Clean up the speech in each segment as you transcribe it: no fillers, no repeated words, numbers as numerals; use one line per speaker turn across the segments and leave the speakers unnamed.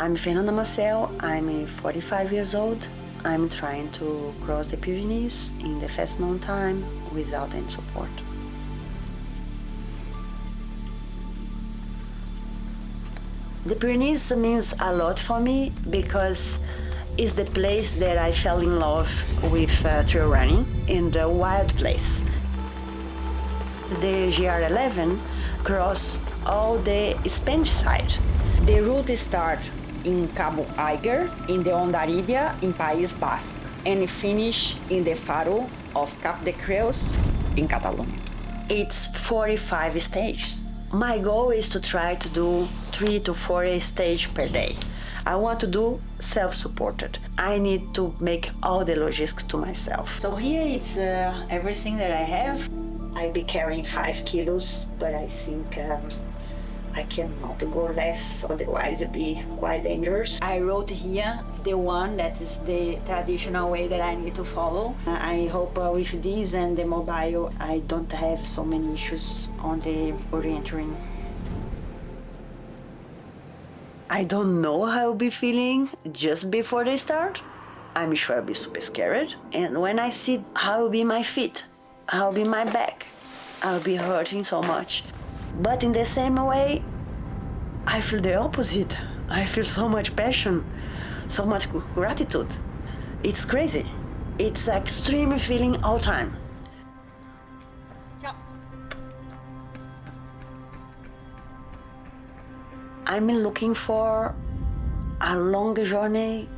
I'm Fernanda Maciel, I'm 45 years old. I'm trying to cross the Pyrenees in the fast known time without any support. The Pyrenees means a lot for me because it's the place that I fell in love with trail running in the wild place. The GR11 cross all the Spanish side. The route starts in Cap de Creus in the Hondarribia in Basque and finish in the faro of Cap de Creus in Catalonia. It's 45 stages. My goal is to try to do 3 to 4 stages per day. I want to do self-supported. I need to make all the logistics to myself. So here is everything that I have. I'll be carrying 5 kilos, but I think I cannot go less, otherwise it'll be quite dangerous. I wrote here the one that is the traditional way that I need to follow. I hope with this and the mobile, I don't have so many issues on the orienting. I don't know how I'll be feeling just before they start. I'm sure I'll be super scared. And when I see how will be my feet, how will be my back, I'll be hurting so much. But in the same way, I feel the opposite. I feel so much passion, so much gratitude. It's crazy. It's extreme feeling all time. I'm looking for a long journey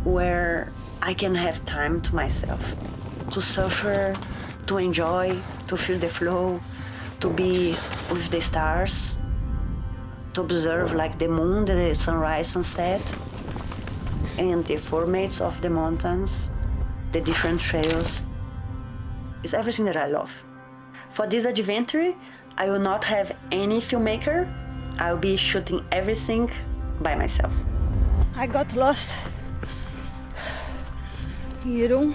where I can have time to myself, to suffer, to enjoy, to feel the flow, to be with the stars, to observe like the moon, the sunrise, sunset, and the formats of the mountains, the different trails. It's everything that I love. For this adventure, I will not have any filmmaker. I'll be shooting everything by myself. I got lost here.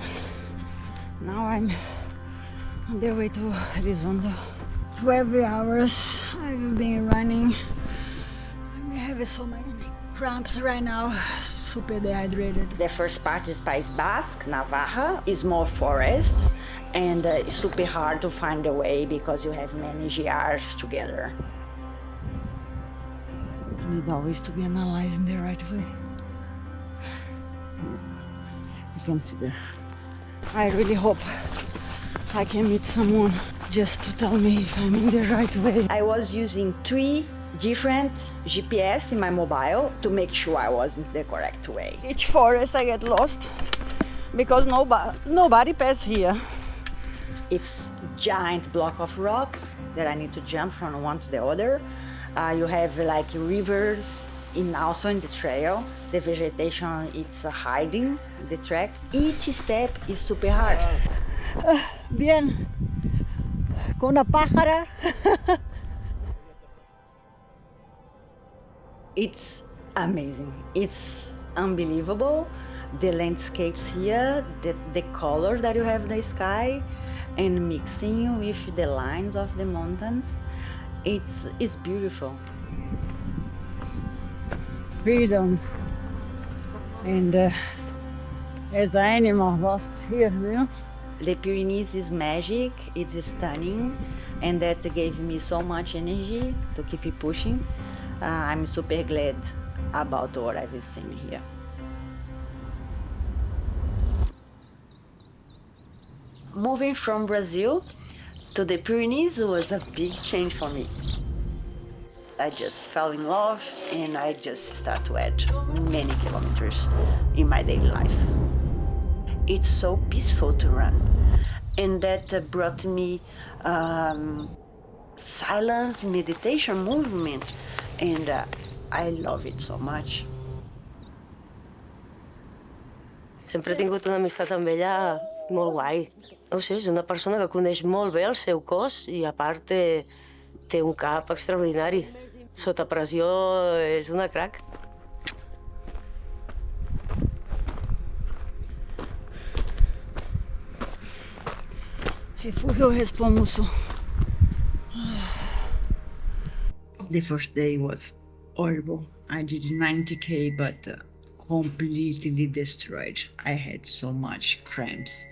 Now I'm on the way to Elizondo. 12 hours I've been running. I have so many cramps right now, super dehydrated. The first part is País Basque, Navarra. It's more forest and it's super hard to find a way because you have many GRs together. I need always to be analyzing the right way. You can see there. I really hope I can meet someone just to tell me if I'm in the right way. I was using 3 different GPS in my mobile to make sure I was in the correct way. Each forest I get lost because nobody passes here. It's giant block of rocks that I need to jump from one to the other. You have like rivers also in the trail. The vegetation it's hiding the track. Each step is super hard. Bien, con una pájara. It's amazing. It's unbelievable. The landscapes here, the color that you have in the sky, and mixing with the lines of the mountains. It's beautiful. Freedom. And as an animal lost here, you know? The Pyrenees is magic, it's stunning, and that gave me so much energy to keep pushing. I'm super glad about what I've seen here. Moving from Brazil to the Pyrenees was a big change for me. I just fell in love and I just started to add many kilometers in my daily life. It's so peaceful to run, and that brought me silence, meditation, movement, and I love it so much.
Sempre he tingut una amistat amb ella molt guai. No ho sé, és una persona que coneix molt bé el seu cos i a part té un cap extraordinari. Sota pressió és una crac.
Refugio Responso. The first day was horrible. I did 90K, but completely destroyed. I had so much cramps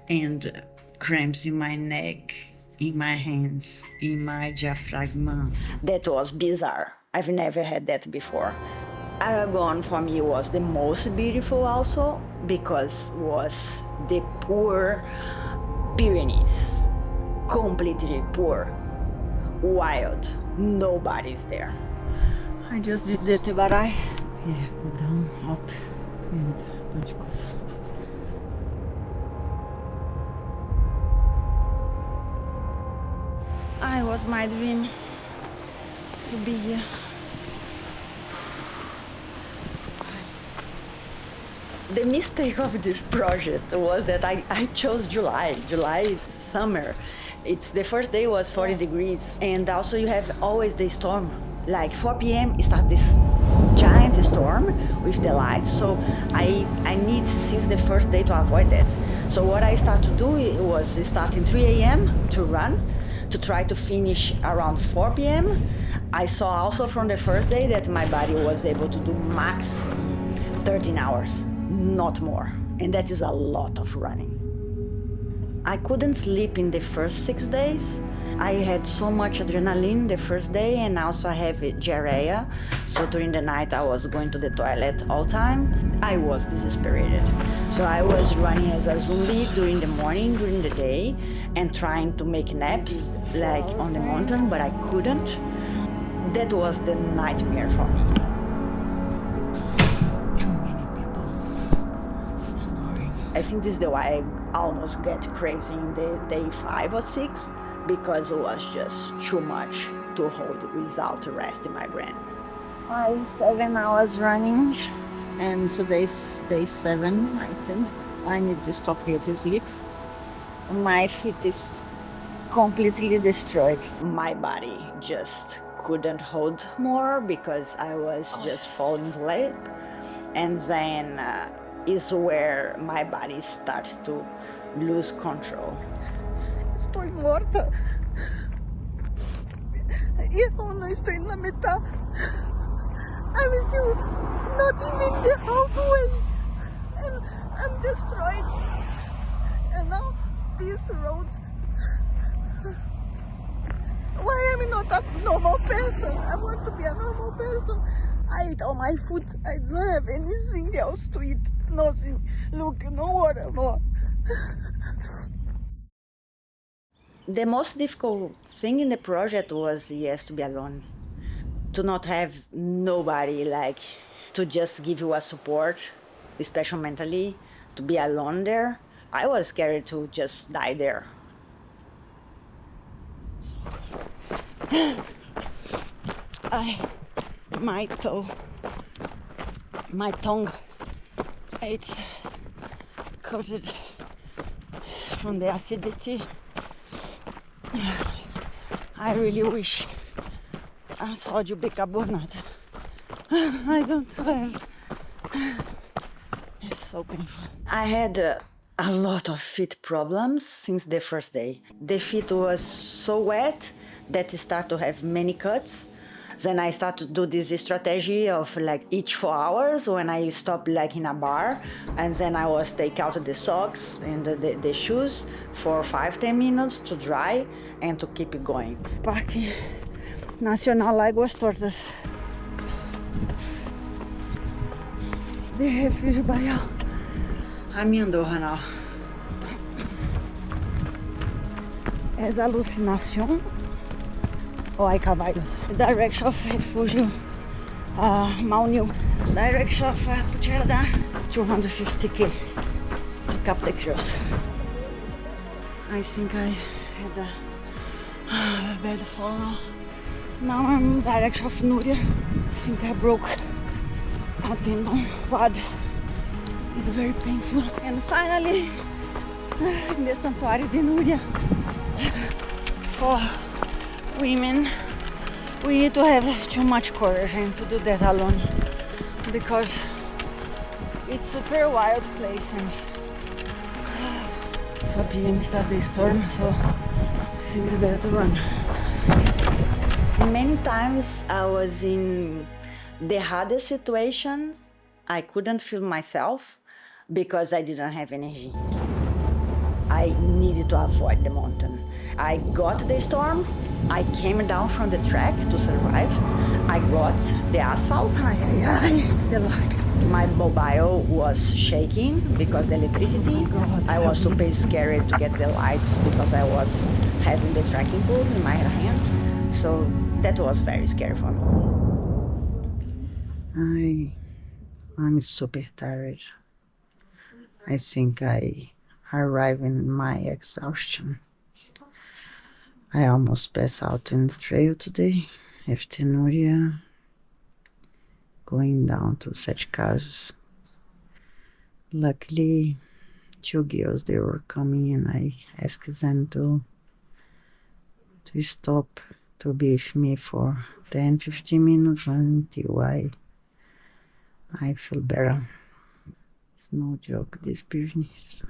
and cramps in my neck, in my hands, in my diaphragm. That was bizarre. I've never had that before. Aragon for me was the most beautiful also because was the poor Pyrenees, completely poor, wild, nobody's there. I just did the Tebarai. Yeah, go down, up, and bunch of coisa. It was my dream to be here. The mistake of this project was that I chose July. July is summer. It's the first day was 40 degrees, and also you have always the storm. Like 4 p.m. it starts this giant storm with the lights. So I need since the first day to avoid that. So what I started to do was starting 3 a.m. to run, to try to finish around 4 p.m. I saw also from the first day that my body was able to do max 13 hours, not more. And that is a lot of running. I couldn't sleep in the first 6 days. I had so much adrenaline the first day, and also I have diarrhea. So during the night I was going to the toilet all time. I was desesperated. So I was running as a zombie during the morning, during the day, and trying to make naps like on the mountain, but I couldn't. That was the nightmare for me. Too many people snoring. I think this is the why I almost get crazy in the day 5 or 6, because it was just too much to hold without rest in my brain. 7 hours running, and today's day 7, I think. I need to stop here to sleep. My feet is completely destroyed. My body just couldn't hold more because I was just falling asleep, and then is where my body starts to lose control.
Estoy muerta. Y aún no estoy en la mitad. I'm still not even the halfway. And I'm destroyed. And now this road. Why am I not a normal person? I want to be a normal person. I ate all my food. I don't have anything else to eat. Nothing. Look, no water more.
The most difficult thing in the project was, yes, to be alone. To not have nobody, like, to just give you a support, especially mentally, to be alone there. I was scared to just die there. My tongue, it's coated from the acidity. I really wish I sodium bicarbonate. I don't have. It's so painful. I had a lot of feet problems since the first day. The feet was so wet that it started to have many cuts. Then I started to do this strategy of like each 4 hours when I stop like in a bar, and then I was take out the socks and the shoes for 5-10 minutes to dry and to keep it going. Parque Nacional Águas Tortas. The Refúgio Baião. I'm in Andorra now. Es alucinación. Oh, I caballos. Direction of Refúgio Maunil. Direction of Pucherda, 250k to Cap de Creus. I think I had a bad fall now. Now I'm direction of Núria. I think I broke a tendon quad. It's very painful. And finally, in the sanctuary de Núria. For women, we need to have too much courage and to do that alone, because it's super wild place, and 4 p.m. start the storm, so I think it's better to run. Many times I was in The hardest situations, I couldn't feel myself because I didn't have energy. I needed to avoid the mountain. I got the storm, I came down from the track to survive. I got the asphalt.
The lights.
My mobile was shaking because the electricity. I was super scared to get the lights because I was having the tracking pole in my hand. So that was very scary for me. I'm super tired. I think I arrive in my exhaustion. I almost passed out in the trail today after Núria, going down to Sete Casas. Luckily, 2 girls, they were coming and I asked them to stop to be with me for 10-15 minutes until I feel better. It's no joke, this Pyrenees.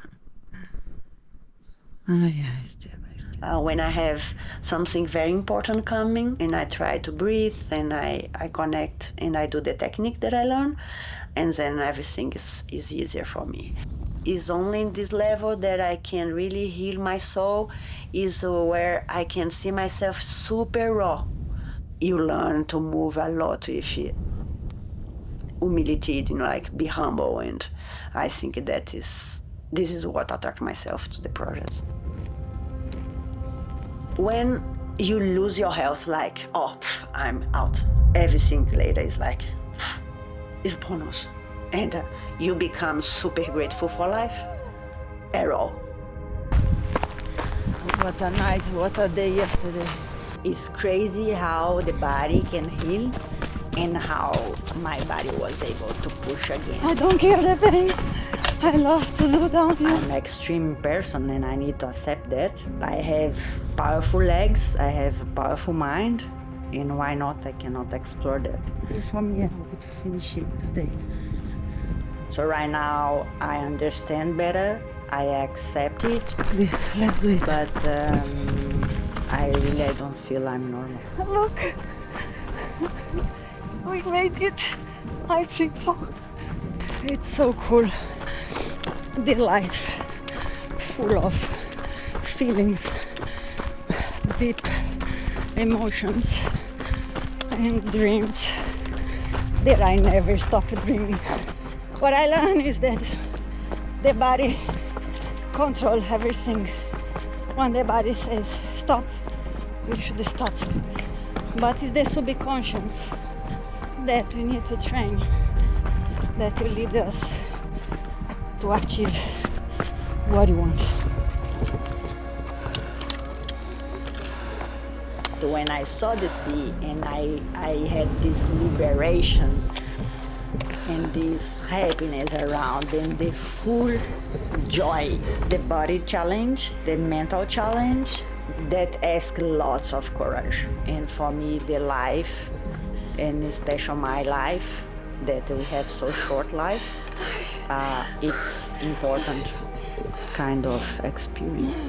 Step by step. When I have something very important coming and I try to breathe and I connect and I do the technique that I learn, and then everything is easier for me. It's only in this level that I can really heal my soul, is where I can see myself super raw. You learn to move a lot with humility, like be humble, and I think this is what attracts myself to the projects. When you lose your health, like, I'm out, everything later is like, it's bonus. And you become super grateful for life at all.
What a night, what a day yesterday.
It's crazy how the body can heal and how my body was able to push again.
I don't care the pain. I love to do downhill.
I'm an extreme person and I need to accept that. I have powerful legs, I have a powerful mind, and why not? I cannot explore that.
For me, I want to finish it today.
So right now, I understand better, I accept it.
Please, let's do it.
But I don't feel I'm normal.
Look, we made it. I think so. It's so cool. The life, full of feelings, deep emotions and dreams that I never stopped dreaming. What I learned is that the body controls everything. When the body says stop, we should stop. But it's the subconscious that we need to train, that will lead us to achieve what you want.
When I saw the sea and I had this liberation and this happiness around and the full joy, the body challenge, the mental challenge, that asks lots of courage. And for me, the life, and especially my life, that we have so short life, it's important kind of experience.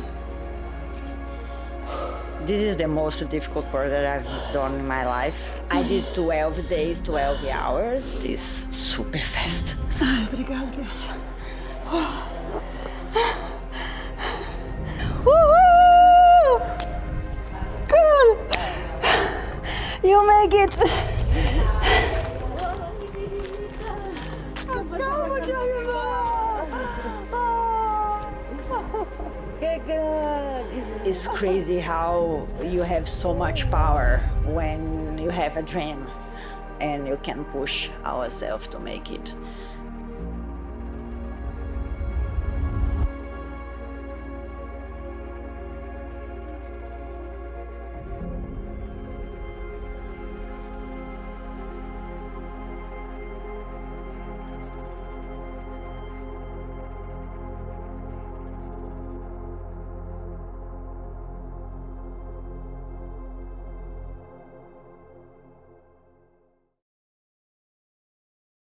This is the most difficult part that I've done in my life. I did 12 days, 12 hours. This super fast.
Obrigada, Deus. Cool! You make it!
It's crazy how you have so much power when you have a dream and you can push ourselves to make it.